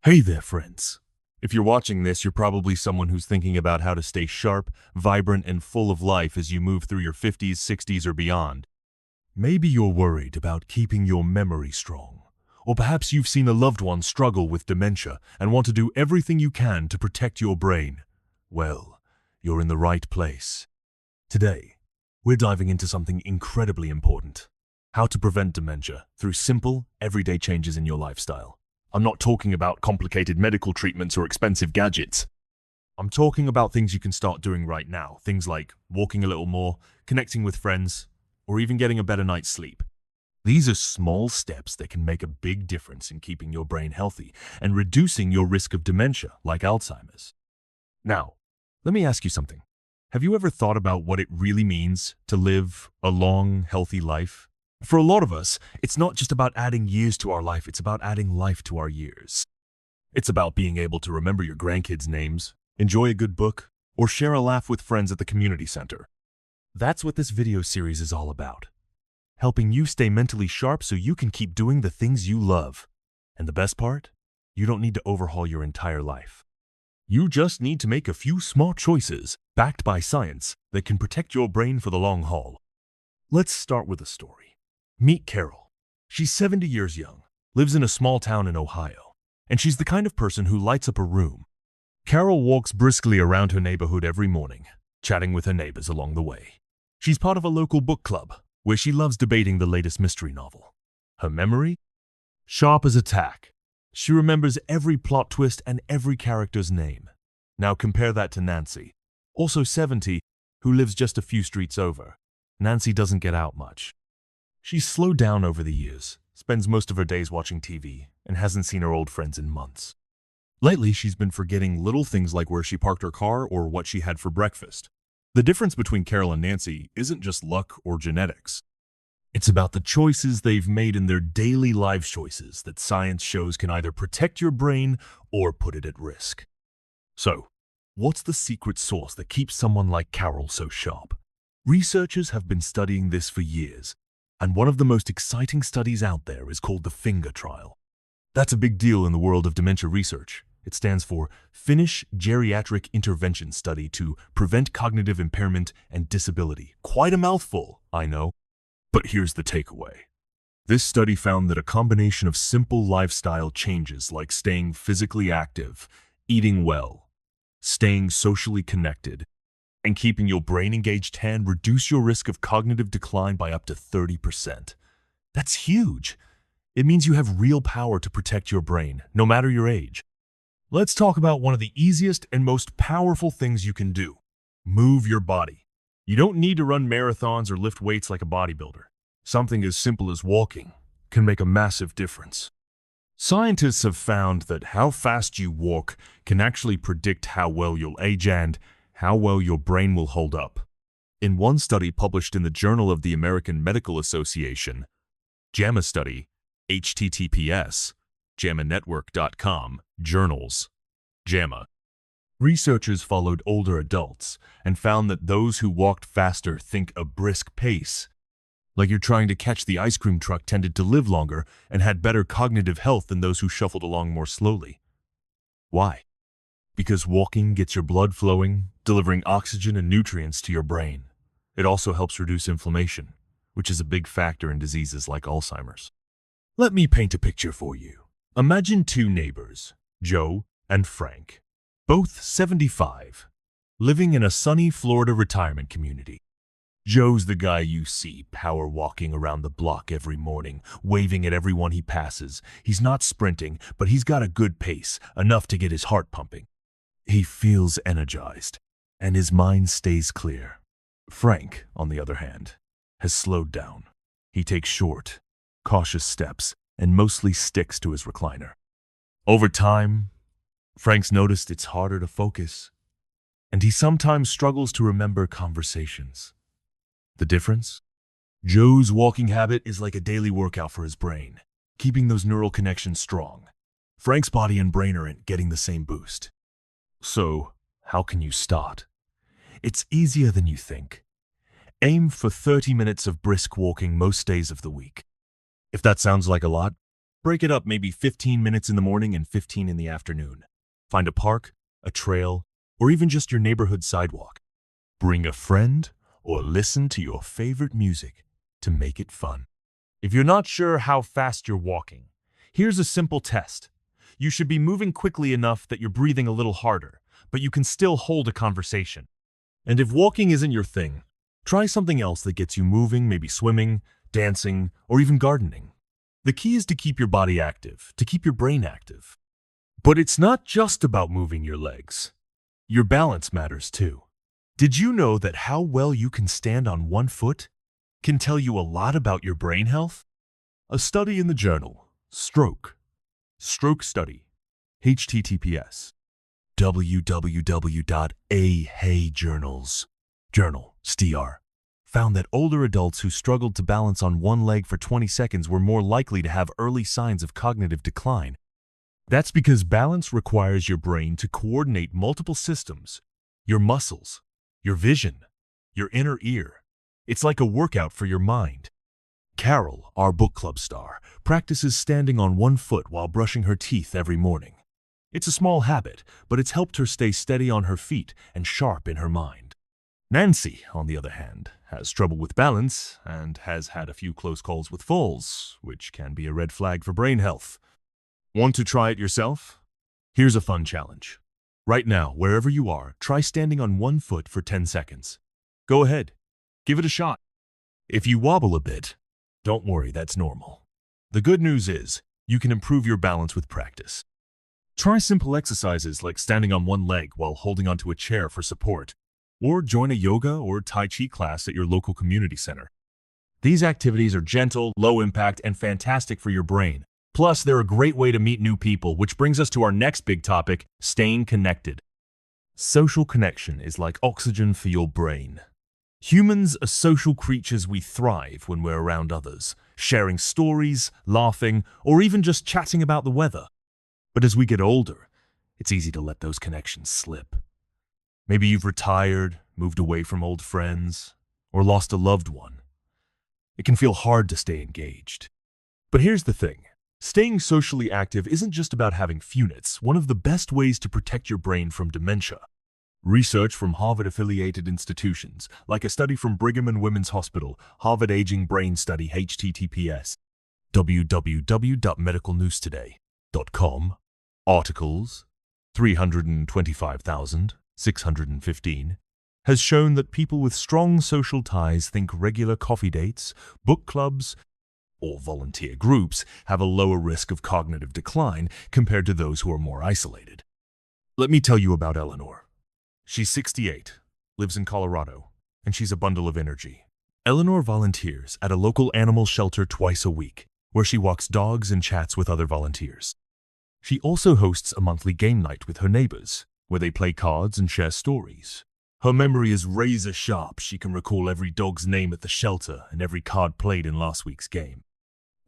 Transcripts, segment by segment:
Hey there, friends. If you're watching this, you're probably someone who's thinking about how to stay sharp, vibrant, and full of life as you move through your 50s, 60s, or beyond. Maybe you're worried about keeping your memory strong. Or perhaps you've seen a loved one struggle with dementia and want to do everything you can to protect your brain. Well, you're in the right place. Today, we're diving into something incredibly important: how to prevent dementia through simple, everyday changes in your lifestyle. I'm not talking about complicated medical treatments or expensive gadgets. I'm talking about things you can start doing right now. Things like walking a little more, connecting with friends, or even getting a better night's sleep. These are small steps that can make a big difference in keeping your brain healthy and reducing your risk of dementia, like Alzheimer's. Now, let me ask you something. Have you ever thought about what it really means to live a long, healthy life? For a lot of us, it's not just about adding years to our life, it's about adding life to our years. It's about being able to remember your grandkids' names, enjoy a good book, or share a laugh with friends at the community center. That's what this video series is all about. Helping you stay mentally sharp so you can keep doing the things you love. And the best part? You don't need to overhaul your entire life. You just need to make a few smart choices, backed by science, that can protect your brain for the long haul. Let's start with a story. Meet Carol. She's 70 years young, lives in a small town in Ohio, and she's the kind of person who lights up a room. Carol walks briskly around her neighborhood every morning, chatting with her neighbors along the way. She's part of a local book club, where she loves debating the latest mystery novel. Her memory? Sharp as a tack. She remembers every plot twist and every character's name. Now compare that to Nancy, also 70, who lives just a few streets over. Nancy doesn't get out much. She's slowed down over the years, spends most of her days watching TV, and hasn't seen her old friends in months. Lately, she's been forgetting little things like where she parked her car or what she had for breakfast. The difference between Carol and Nancy isn't just luck or genetics. It's about the choices they've made in their daily life choices that science shows can either protect your brain or put it at risk. So, what's the secret sauce that keeps someone like Carol so sharp? Researchers have been studying this for years, and one of the most exciting studies out there is called the FINGER trial. That's a big deal in the world of dementia research. It stands for Finnish Geriatric Intervention Study to Prevent Cognitive Impairment and Disability. Quite a mouthful, I know. But here's the takeaway. This study found that a combination of simple lifestyle changes like staying physically active, eating well, staying socially connected, and keeping your brain engaged can reduce your risk of cognitive decline by up to 30%. That's huge. It means you have real power to protect your brain, no matter your age. Let's talk about one of the easiest and most powerful things you can do. Move your body. You don't need to run marathons or lift weights like a bodybuilder. Something as simple as walking can make a massive difference. Scientists have found that how fast you walk can actually predict how well you'll age and how well your brain will hold up. In one study published in the Journal of the American Medical Association, JAMA study, https, jamanetwork.com, journals, JAMA, researchers followed older adults and found that those who walked faster think a brisk pace, like you're trying to catch the ice cream truck, tended to live longer and had better cognitive health than those who shuffled along more slowly. Why? Because walking gets your blood flowing, delivering oxygen and nutrients to your brain. It also helps reduce inflammation, which is a big factor in diseases like Alzheimer's. Let me paint a picture for you. Imagine two neighbors, Joe and Frank, both 75, living in a sunny Florida retirement community. Joe's the guy you see power walking around the block every morning, waving at everyone he passes. He's not sprinting, but he's got a good pace, enough to get his heart pumping. He feels energized, and his mind stays clear. Frank, on the other hand, has slowed down. He takes short, cautious steps and mostly sticks to his recliner. Over time, Frank's noticed it's harder to focus, and he sometimes struggles to remember conversations. The difference? Joe's walking habit is like a daily workout for his brain, keeping those neural connections strong. Frank's body and brain aren't getting the same boost. So, how can you start? It's easier than you think. Aim for 30 minutes of brisk walking most days of the week. If that sounds like a lot, Break it up maybe 15 minutes in the morning and 15 in the afternoon. Find a park, a trail, or even just your neighborhood sidewalk. Bring a friend or listen to your favorite music to make it fun. If you're not sure how fast you're walking, here's a simple test. You should be moving quickly enough that you're breathing a little harder, but you can still hold a conversation. And if walking isn't your thing, try something else that gets you moving, maybe swimming, dancing, or even gardening. The key is to keep your body active, to keep your brain active. But it's not just about moving your legs. Your balance matters too. Did you know that how well you can stand on one foot can tell you a lot about your brain health? A study in the journal, Stroke Study, https www.aheyjournals found that older adults who struggled to balance on one leg for 20 seconds were more likely to have early signs of cognitive decline. That's because balance requires your brain to coordinate multiple systems, your muscles, your vision, your inner ear. It's like a workout for your mind. Carol, our book club star, practices standing on one foot while brushing her teeth every morning. It's a small habit, but it's helped her stay steady on her feet and sharp in her mind. Nancy, on the other hand, has trouble with balance and has had a few close calls with falls, which can be a red flag for brain health. Want to try it yourself? Here's a fun challenge. Right now, wherever you are, try standing on one foot for 10 seconds. Go ahead. Give it a shot. If you wobble a bit, don't worry, that's normal. The good news is, you can improve your balance with practice. Try simple exercises like standing on one leg while holding onto a chair for support, or join a yoga or Tai Chi class at your local community center. These activities are gentle, low impact, and fantastic for your brain. Plus, they're a great way to meet new people, which brings us to our next big topic, staying connected. Social connection is like oxygen for your brain. Humans are social creatures. We thrive when we're around others, sharing stories, laughing, or even just chatting about the weather. But as we get older, it's easy to let those connections slip. Maybe you've retired, moved away from old friends, or lost a loved one. It can feel hard to stay engaged. But here's the thing. Staying socially active isn't just about having funits. One of the best ways to protect your brain from dementia. Research from Harvard-affiliated institutions, like a study from Brigham and Women's Hospital, Harvard Aging Brain Study, https www.medicalnewstoday.com, articles 325,615, has shown that people with strong social ties think regular coffee dates, book clubs, or volunteer groups have a lower risk of cognitive decline compared to those who are more isolated. Let me tell you about Eleanor. She's 68, lives in Colorado, and she's a bundle of energy. Eleanor volunteers at a local animal shelter twice a week, where she walks dogs and chats with other volunteers. She also hosts a monthly game night with her neighbors, where they play cards and share stories. Her memory is razor sharp. She can recall every dog's name at the shelter and every card played in last week's game.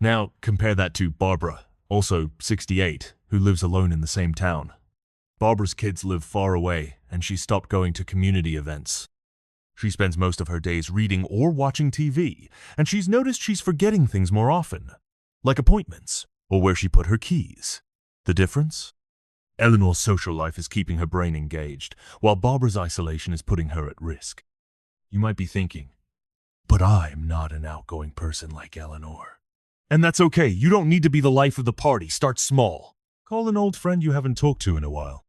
Now, compare that to Barbara, also 68, who lives alone in the same town. Barbara's kids live far away, and she stopped going to community events. She spends most of her days reading or watching TV, and she's noticed she's forgetting things more often, like appointments or where she put her keys. The difference? Eleanor's social life is keeping her brain engaged, while Barbara's isolation is putting her at risk. You might be thinking, but I'm not an outgoing person like Eleanor. And that's okay. You don't need to be the life of the party. Start small. Call an old friend you haven't talked to in a while.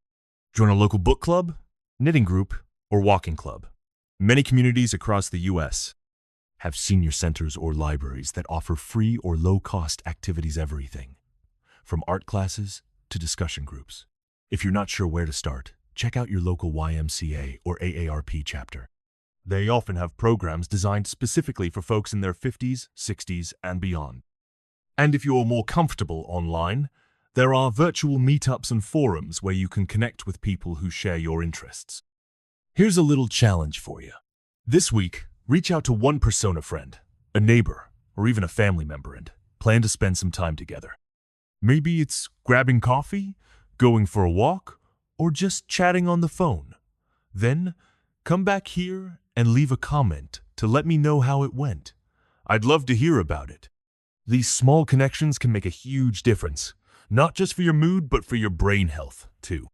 Join a local book club, knitting group, or walking club. Many communities across the U.S. have senior centers or libraries that offer free or low-cost activities, everything from art classes to discussion groups. If you're not sure where to start, check out your local YMCA or AARP chapter. They often have programs designed specifically for folks in their 50s, 60s, and beyond. And if you're more comfortable online, there are virtual meetups and forums where you can connect with people who share your interests. Here's a little challenge for you. This week, reach out to one persona friend, a neighbor, or even a family member and plan to spend some time together. Maybe it's grabbing coffee, going for a walk, or just chatting on the phone. Then, come back here and leave a comment to let me know how it went. I'd love to hear about it. These small connections can make a huge difference, not just for your mood, but for your brain health, too.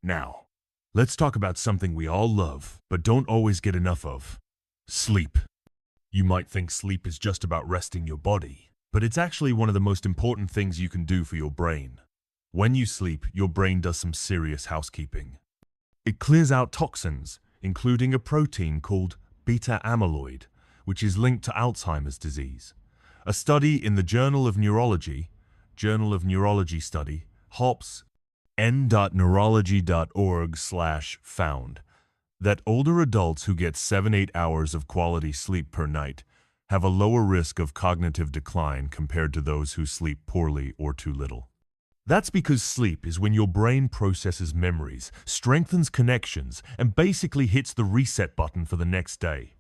Now, let's talk about something we all love, but don't always get enough of: sleep. You might think sleep is just about resting your body, but it's actually one of the most important things you can do for your brain. When you sleep, your brain does some serious housekeeping. It clears out toxins, including a protein called beta amyloid, which is linked to Alzheimer's disease. A study in the Journal of Neurology study, HOPS n.neurology.org/found that older adults who get 7-8 hours of quality sleep per night have a lower risk of cognitive decline compared to those who sleep poorly or too little. That's because sleep is when your brain processes memories, strengthens connections, and basically hits the reset button for the next day.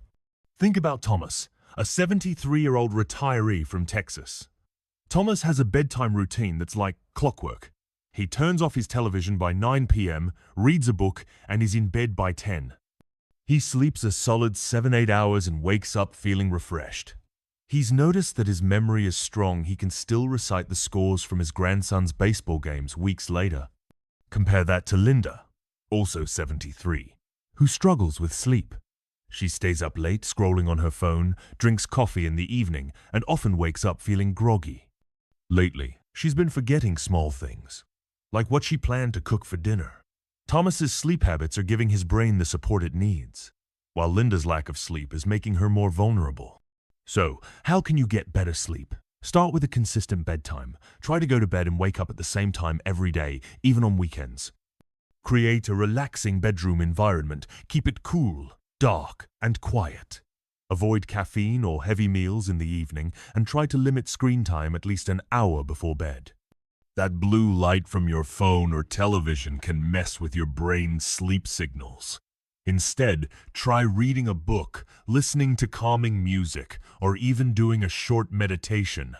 Think about Thomas, a 73-year-old retiree from Texas. Thomas has a bedtime routine that's like clockwork. He turns off his television by 9 p.m., reads a book, and is in bed by 10. He sleeps a solid 7-8 hours and wakes up feeling refreshed. He's noticed that his memory is strong. He can still recite the scores from his grandson's baseball games weeks later. Compare that to Linda, also 73, who struggles with sleep. She stays up late scrolling on her phone, drinks coffee in the evening, and often wakes up feeling groggy. Lately, she's been forgetting small things, like what she planned to cook for dinner. Thomas's sleep habits are giving his brain the support it needs, while Linda's lack of sleep is making her more vulnerable. So, how can you get better sleep? Start with a consistent bedtime. Try to go to bed and wake up at the same time every day, even on weekends. Create a relaxing bedroom environment. Keep it cool, dark, and quiet. Avoid caffeine or heavy meals in the evening, and try to limit screen time at least an hour before bed. That blue light from your phone or television can mess with your brain's sleep signals. Instead, try reading a book, listening to calming music, or even doing a short meditation.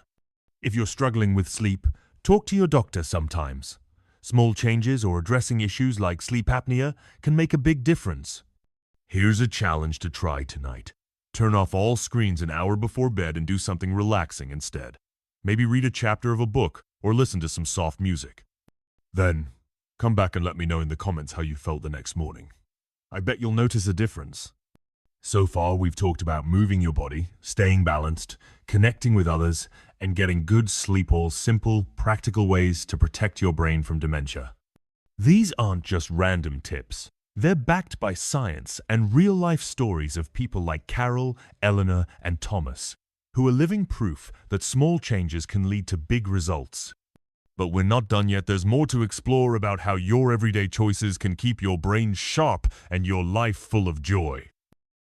If you're struggling with sleep, talk to your doctor sometimes. Small changes or addressing issues like sleep apnea can make a big difference. Here's a challenge to try tonight. Turn off all screens an hour before bed and do something relaxing instead. Maybe read a chapter of a book or listen to some soft music. Then, come back and let me know in the comments how you felt the next morning. I bet you'll notice a difference. So far, we've talked about moving your body, staying balanced, connecting with others, and getting good sleep, all simple, practical ways to protect your brain from dementia. These aren't just random tips. They're backed by science and real-life stories of people like Carol, Eleanor, and Thomas, who are living proof that small changes can lead to big results. But we're not done yet. There's more to explore about how your everyday choices can keep your brain sharp and your life full of joy.